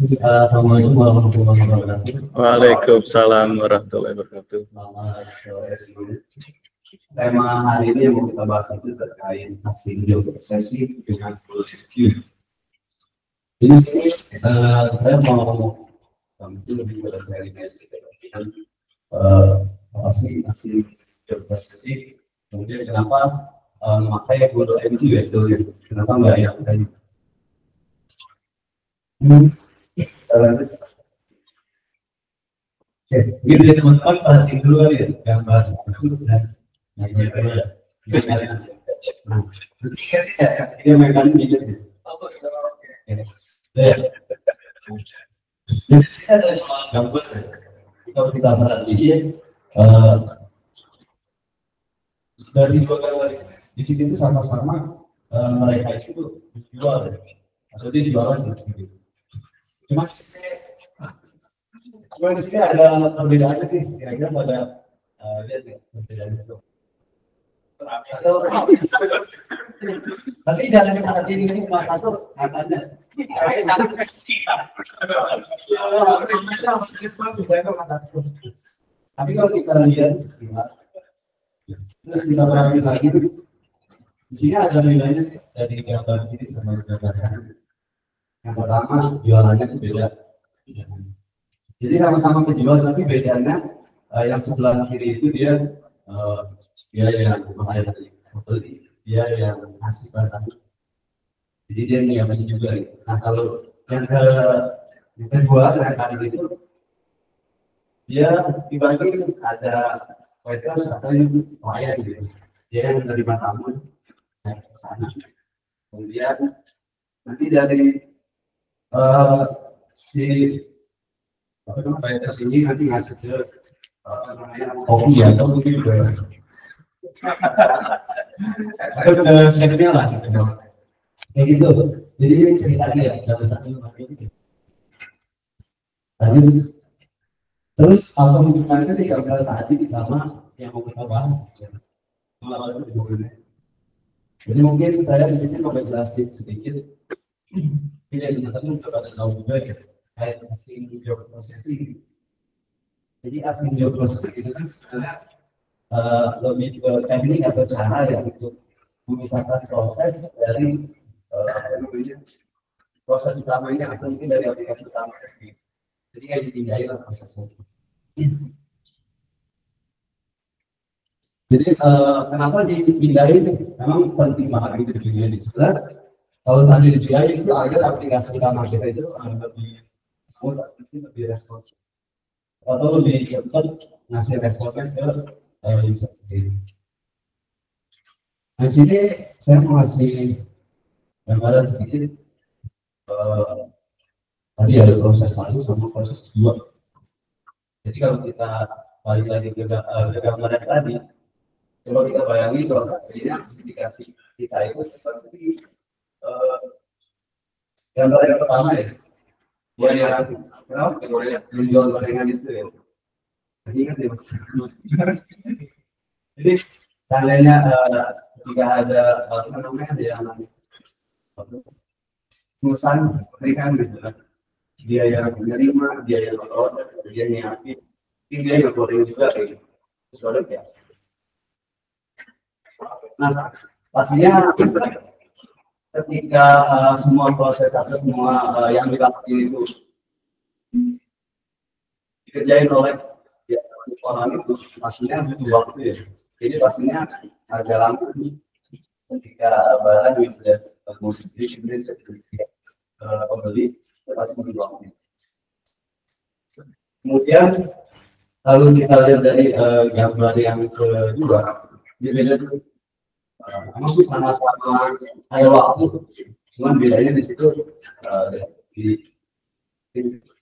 Assalamualaikum warahmatullahi wabarakatuh. Waalaikumsalam warahmatullahi wabarakatuh. Selamat sore semuanya. Tema hari ini yang mau kita bahas itu terkait hasil geoprosesi dengan full review. Ini sini saya mau itu lebih dari apa sih hasil geoprosesi, kemudian kenapa memakai Google MQ itu, kenapa nggak yang tadi? Oke, gitu ya teman-teman, perhatiin dulu kali ya gambar satu dan gambar kedua. Nah, nanti ya, dia mainkan gitu. Ya. Jadi ada gambar. Kalau kita perhatiin, dari dua gambar di sini itu sama-sama mereka itu dijual, atau dia dijual gitu. Cuma di sini ada perbedaannya nih, kira-kira pada lihat ya perbedaan itu. Tapi jangan diperhatiin ini Mas Asur katanya. Tapi kalau kita lihat sekilas, terus kita perhatiin lagi, di sini ada bedanya dari gambar ini sama gambar kanan. Yang pertama jualannya itu beda. Jadi sama-sama penjual tapi bedanya yang sebelah kiri itu dia yang membeli, dia yang ngasih barang. Jadi dia nyiapin juga. Nah kalau yang kedua yang kanan itu dia dibagi ada waiters atau yang pelayan gitu. Dia yang menerima tamu ke sana. Kemudian nanti dari si waiters ini nanti ngasih ke kopi atau mungkin ke chefnya lah gitu. Kayak gitu. Jadi ini ceritanya ya, terus apa hubungannya nih gambar tadi sama yang mau kita bahas? Jadi mungkin saya di sini mau jelasin sedikit. Ini teman-teman juga ada tahu juga ya, kayak hasil geoprosesi. Jadi hasil geoprosesi itu kan sebenarnya lebih ke teknik atau cara ya untuk memisahkan proses dari proses utamanya atau mungkin dari aplikasi utama. Jadi kayak dipindahin lah prosesnya. Jadi kenapa dipindahin? Memang penting banget gitu dipindahin. Sebenarnya kalau sambil dipindahin itu agar aplikasi utama kita itu lebih smooth, lebih responsif, atau lebih cepat ngasih responnya ke user. Nah, di sini saya mau ngasih gambaran sedikit. Tadi ada proses 1 sama proses 2. Jadi kalau kita balik lagi ke gambaran tadi, kalau kita bayangin kalau ini aplikasi kita itu seperti gambar yang pertama ya. Dia yang kenapa menjual gorengan itu ya. Ingat ya. Jadi seandainya jika ada apa namanya yang perusahaan berikan gitu, dia yang menerima, dia yang order, dia nyiapin, dia yang goreng juga kayak gitu. Sudah biasa. Nah, pastinya ketika semua proses atau semua yang dilakukan itu dikerjain oleh orang itu, pastinya butuh waktu ya. Jadi pastinya agak lama ketika barang sudah musik kemudian pembeli pasti butuh waktu. Kemudian kalau kita lihat dari gambar yang kedua, dia beda tuh. Memang sama-sama kayak waktu, cuman bedanya di situ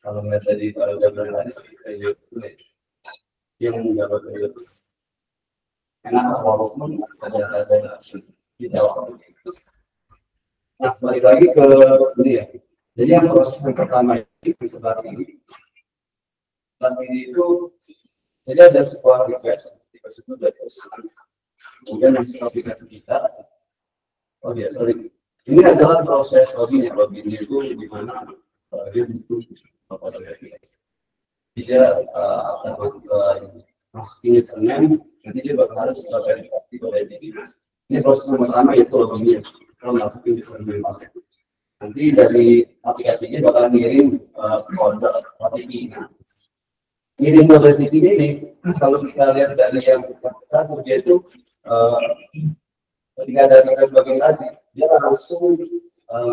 kalau melihat dari gambar lain yang menggambar itu enak walaupun ada tidak waktu. Nah balik lagi ke ini ya. Jadi yang proses yang pertama itu sebelah ini itu jadi ada sebuah request itu dari perusahaan. Kemudian masuk aplikasi kita. Oh ya, sorry. Ini adalah proses login ya. Login itu di mana dia butuh fotografi. Dia akan masukin semen, nanti dia bakal harus verifikasi pada ini proses sama-sama itu logiknya. Kalau masukin di semen masuk, nanti dari aplikasinya bakal ngirim kode OTP. Ngirim kode OTP ini, kalau kita lihat dari yang satu dia itu ketika ada request bagian tadi, dia langsung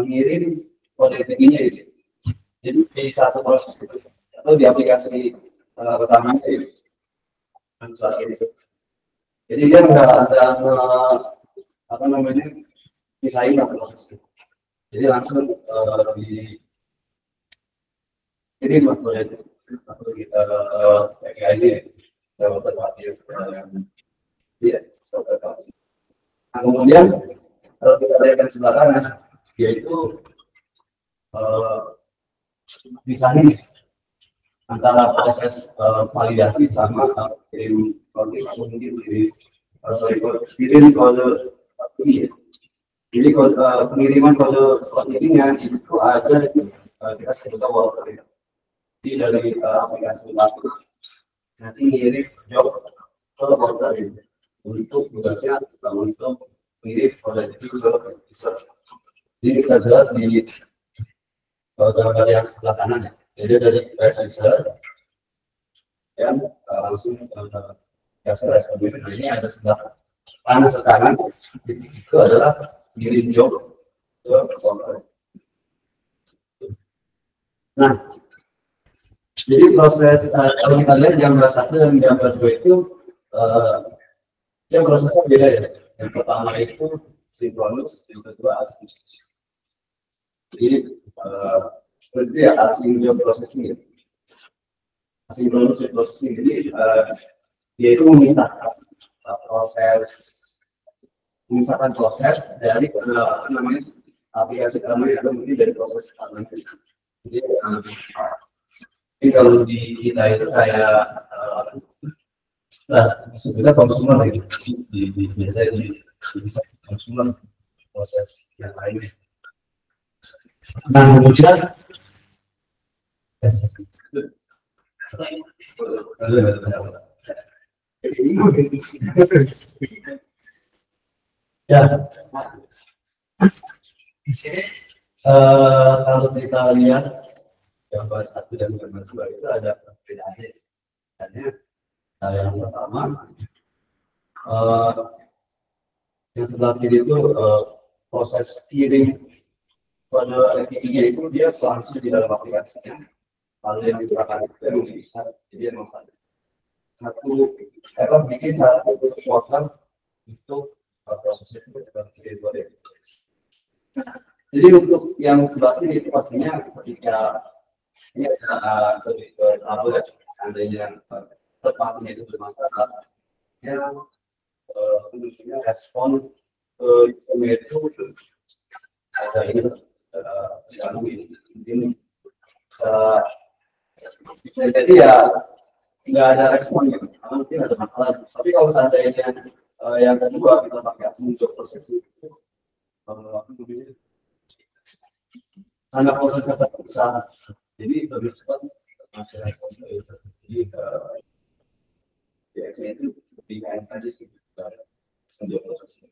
ngirim kode OTP-nya itu. Jadi di satu proses itu atau di aplikasi pertamanya itu. Jadi dia nggak ada apa namanya pisahin proses itu. Jadi langsung di jadi waktu atau kita pakai ini lewat terakhir ya. Nah, kemudian kalau kita lihat ke sebelah kanan, yaitu misalnya antara proses validasi sama kirim kode mungkin kirim kode ini. Jadi pengiriman kode OTP-nya itu ada kita sebut walker. Jadi dari aplikasi itu nanti ngirim job ke walker untuk tugasnya untuk ngirim kode OTP ke user. Jadi kita lihat di gambar yang sebelah kanan ya. Jadi dari user dan langsung ke user. Ini ada sebelah kanan ke kanan. Itu adalah ngirim job ke walker. Nah, jadi proses kalau kita lihat gambar 1 dan gambar 2 itu yang prosesnya beda ya. Yang pertama itu sinkronus, yang kedua asinkronus. Jadi berarti ya asinkronus processing. Asinkronus processing ini dia itu meminta misalkan proses dari namanya aplikasi kami atau mungkin dari proses kami. Jadi kalau di kita itu kayak sebenarnya konsumen gitu biasanya di konsumen proses yang lain. Nah kemudian ya di sini kalau kita lihat gambar 1 dan gambar 2 itu ada perbedaannya. Yang pertama yang sebelah kiri itu proses kirim kode OTP-nya itu dia langsung di dalam aplikasinya. Lalu yang digunakan itu yang bisa jadi yang satu bikin satu worker itu prosesnya itu kirim kode. Jadi untuk yang sebelah kiri itu pastinya ketika ini ada adanya tepatnya itu bermasalah yang tentunya respon itu ada ini mungkin bisa jadi ya nggak ada respon gitu, mungkin ada masalah. Tapi kalau seandainya yang kedua kita pakai untuk proses itu karena prosesnya terpisah, jadi lebih cepat masih respon. Jadi DX itu lebih kayak tadi sih sambil prosesnya.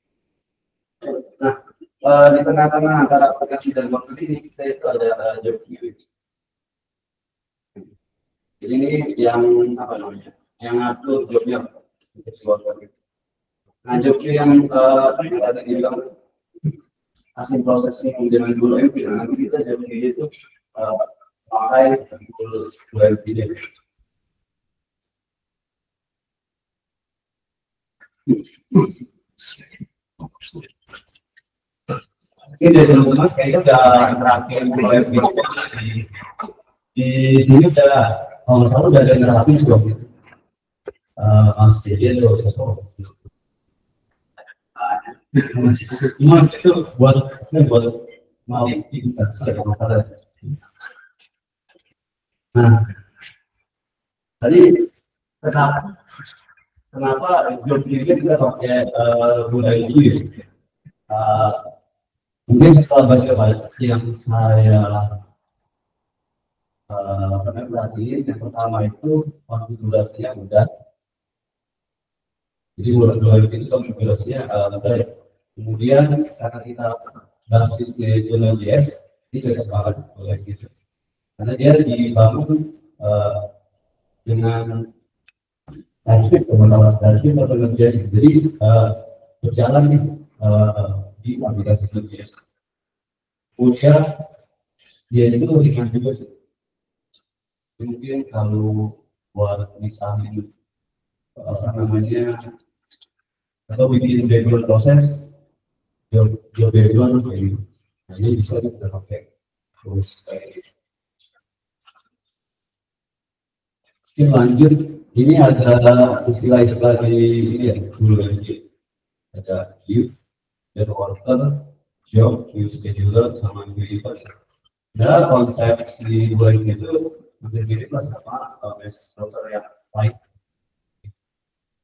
Nah di tengah-tengah antara aplikasi dan worker ini kita itu ada job queue. Jadi ini yang apa namanya? Yang ngatur jobnya untuk si worker. Nah job queue yang ada di dalam asing prosesnya kemudian dulu MP. Nanti kita job queue itu pakai dua MP. Ini teman-teman kayaknya udah terakhir mulai di sini udah kalau salah udah ada terakhir juga gitu. Masih dia tuh satu. Cuma itu buat mau kita sudah masalah. Nah, tadi kenapa job ini kita pakai budaya ini? Mungkin setelah baca yang saya Kalian perhatiin yang pertama itu waktu durasinya mudah. Jadi bulan itu konfigurasinya mudah. Kemudian karena kita basisnya itu Node.js, ini cocok banget oleh gitu. Karena dia dibangun dengan TypeScript, masalah TypeScript atau Node.js. Jadi berjalan di aplikasi Node.js. Kemudian dia itu ringan juga sih. Mungkin kalau buat misalnya apa namanya atau bikin background proses job background kayak gitu. Nah, ini bisa kita pakai terus kayak gitu. Oke, lanjut. Ini ada istilah-istilah di ini ya, dulu lagi ada queue, ada worker, job, queue scheduler, sama queue event. Nah, konsep di bulan itu hampir mirip lah sama message router yang lain.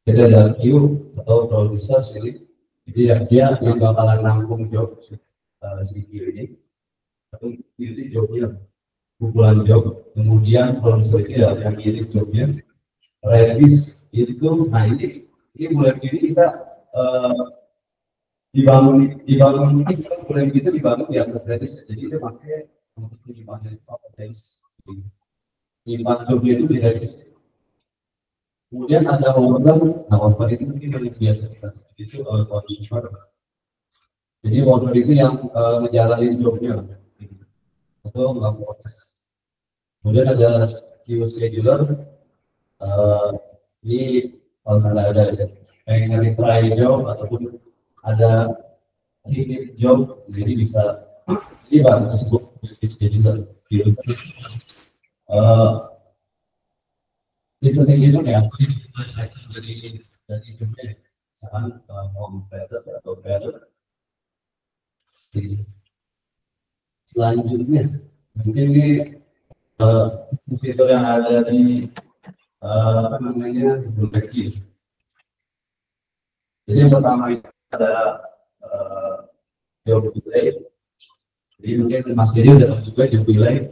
Jadi ada queue atau producer sini, jadi dia yang bakalan nampung job si queue ini, atau queue itu jobnya kumpulan job, kemudian producer itu ya yang mirip jobnya, Redis itu, nah ini bulan ini kita dibangun bulan itu dibangun di atas Redis, jadi dia pakai untuk penyimpanan Redis. Nyimpan jobnya itu di Redis. Kemudian ada worker, nah worker itu mungkin yang biasa kita sebut itu consumer. Jadi worker itu yang ngejalanin jobnya atau proses. Kemudian ada queue scheduler, ini kalau misalnya ada pengen retry job ataupun ada limit job, jadi bisa ini baru disebut scheduler gitu. Bisa gitu ya, dari jobnya, misalkan competitor atau better. Selanjutnya, mungkin ini fitur yang ada di apa namanya Bloomberg. Jadi yang pertama itu ada job delay. Jadi mungkin Mas Jadi udah juga job delay.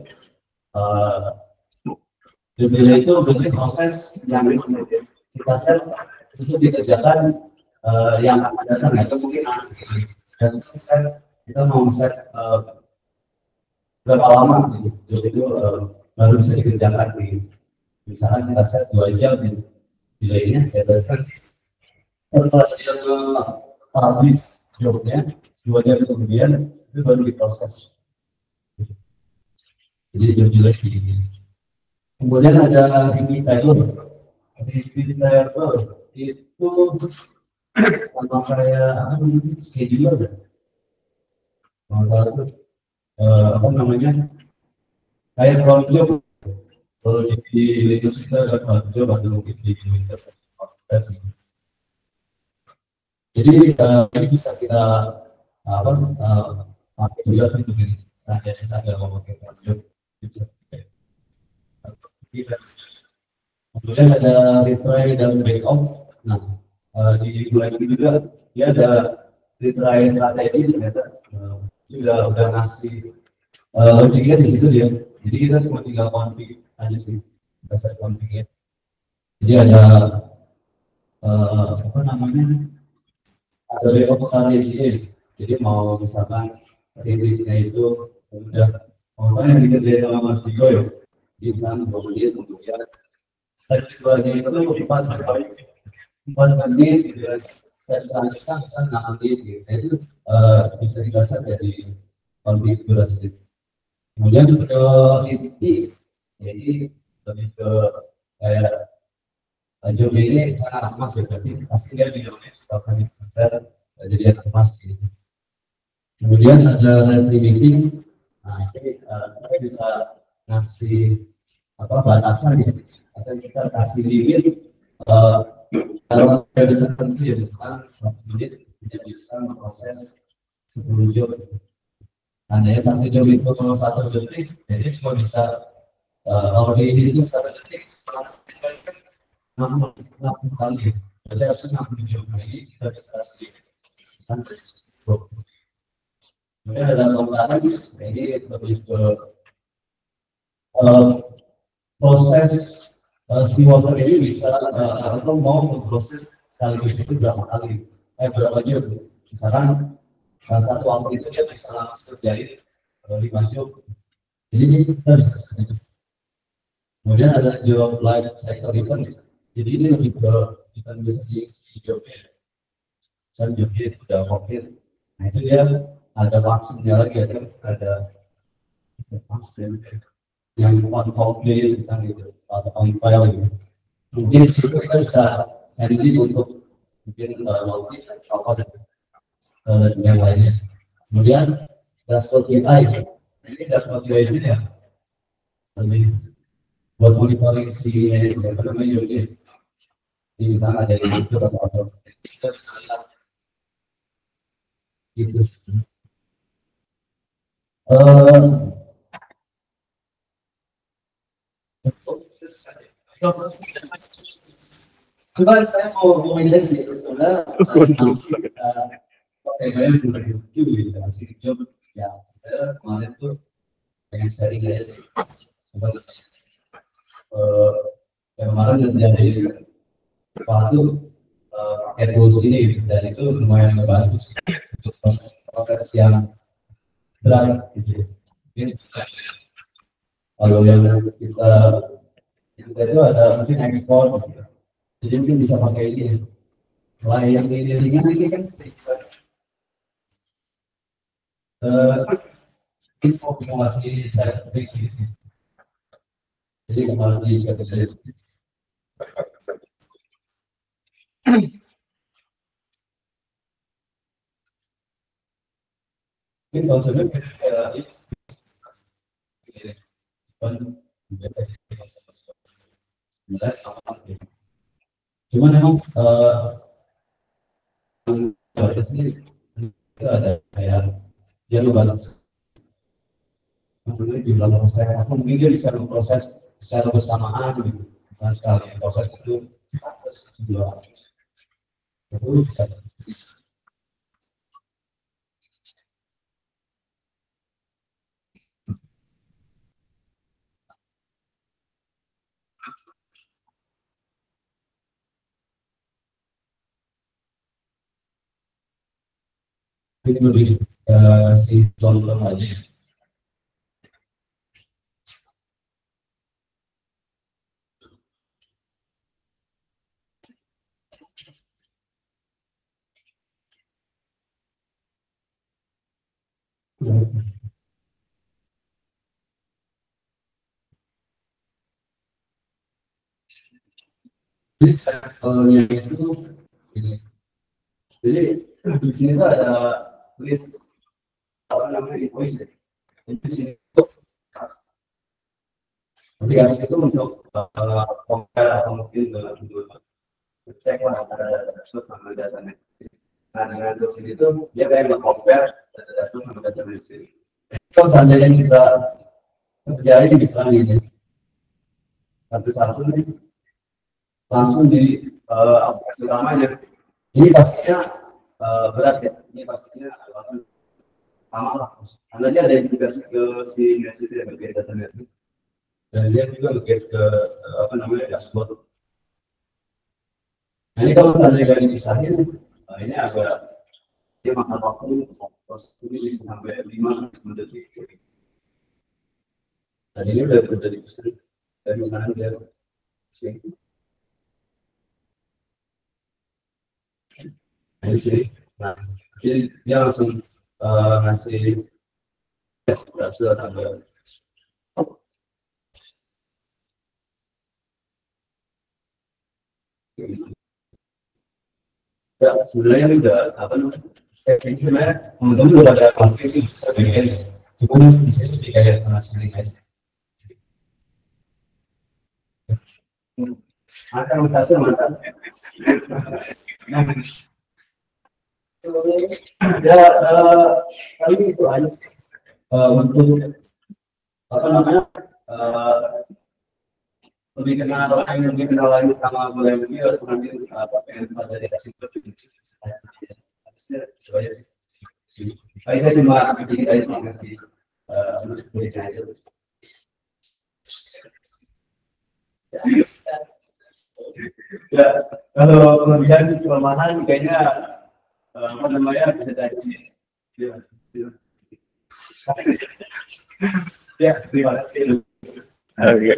Job delay itu berarti proses yang kita set itu dikerjakan yang akan datang, atau mungkin dan set kita mau set berapa lama gitu. Job itu baru bisa dikerjakan di misalnya kita set 2 jam delaynya, ya berarti setelah dia publish jobnya 2 jam kemudian itu baru diproses. Jadi job delay ini. Kemudian ada limiter itu sama kayak scheduler, masalah itu apa namanya kayak cron job. Kalau di Linux kita ada cron job atau mungkin di Windows. Jadi ini bisa kita apa pakai juga untuk saya mau pakai cron job. Kemudian ada retry dan backup. Nah, di bulan ini juga dia ada retry strategi, ternyata dia udah ngasih logiknya di situ dia. Jadi kita cuma tinggal config aja sih, dasar config-nya. Jadi ada apa namanya, ada backup strategi. Jadi mau misalkan titiknya itu udah, misalnya dikerjain sama Mas Digo ya, di misalnya 2 menit kemudian step keduanya itu 4 menit, step selanjutnya misalnya 6 menit gitu. Itu bisa dikasih dari konfigurasi. Kemudian ke titik, jadi lebih ke kayak job ini karena emas ya, berarti pasti dia di dalamnya sebagai konser jadi emas gitu. Kemudian ada meeting, nah ini kita bisa ngasih apa batasan ya, atau kita kasih limit kalau periode tertentu ya, misalkan 1 menit tidak bisa memproses 10 job. Tandanya 1 job itu kalau 1 detik, jadi cuma bisa kalau dihitung 1 detik setelah 60 kali, berarti harusnya 60 job ini kita bisa kasih sampai 10. Kemudian ada komentaris, ini lebih ke proses seawater ini bisa atau mau memproses sekaligus itu berapa jam? Misalkan satu waktu itu dia bisa langsung terjadi 5 jam. Jadi kita bisa seperti itu. Kemudian ada job life cycle event. Jadi ini lebih ke event bisnis si jobnya. Misalnya jobnya itu udah COVID. Nah itu dia ada vaksinnya lagi, ada vaksin yang on complete misalnya gitu, atau on file gitu. Mungkin di situ kita bisa hari ini untuk mungkin multi apa dan yang lainnya. Kemudian dashboard UI. Ini dashboard UI ini ya lebih buat monitoring si apa namanya juga. Di sana ada itu atau kita bisa lihat gitu. Coba saya mau ngomongin sih sebenarnya banyak gitu masih job ya saya kemarin tuh pengen sharing aja sih sebenarnya yang kemarin terjadi waktu pakai tools ini dan itu lumayan membantu untuk proses yang berat gitu. Kalau yang kita itu ada mungkin ekspor gitu. Jadi mungkin bisa pakai ini. Selain yang ini ringan ini kan informasi saya pikir sih. Jadi kemarin di mungkin konsepnya cuma memang sini itu ada kayak dia batas jumlah proses mungkin dia bisa memproses secara bersamaan gitu. Misalnya sekali proses itu 200 itu bisa. Ini lebih si contoh aja. Jadi sampelnya itu ini. Jadi di sini tuh ada list apa namanya invoice. Di sini tuh aplikasi itu untuk compare atau mungkin untuk cek lah antara dashboard sama datanya. Nah dengan tools ini tuh dia kayak nge-compare data dashboard sama data sendiri. Kalau seandainya kita kerjain misalnya ini satu-satu nih langsung di aplikasi utamanya ini pastinya berat ya, ini pastinya lama lah karena dia ada integrasi ke si itu yang berbeda datanya dan dia juga berbeda ke apa namanya dashboard. Nah ini kalau ada yang dipisahin ini agak dia makan waktu proses ini bisa sampai 5 detik. Dan ini udah dipisahin dari sana dia sini. Nah, di sini, nah, jadi dia langsung ngasih hasil tanggal. Ya, sebenarnya ini udah apa namanya? Ini sebenarnya teman-teman udah ada konflik sih sebagainya. Cuma di sini lebih kayak sharing guys. Akan satu mantap. Ya, kali itu aja sih. Untuk apa namanya lebih kenal lagi sama boleh lebih harus nanti apa yang dari kasih saya cuma sedikit aja sih Ya, kalau kelebihan kelemahan kayaknya apa namanya bisa dari ya, ya. Ya, terima kasih. Oke.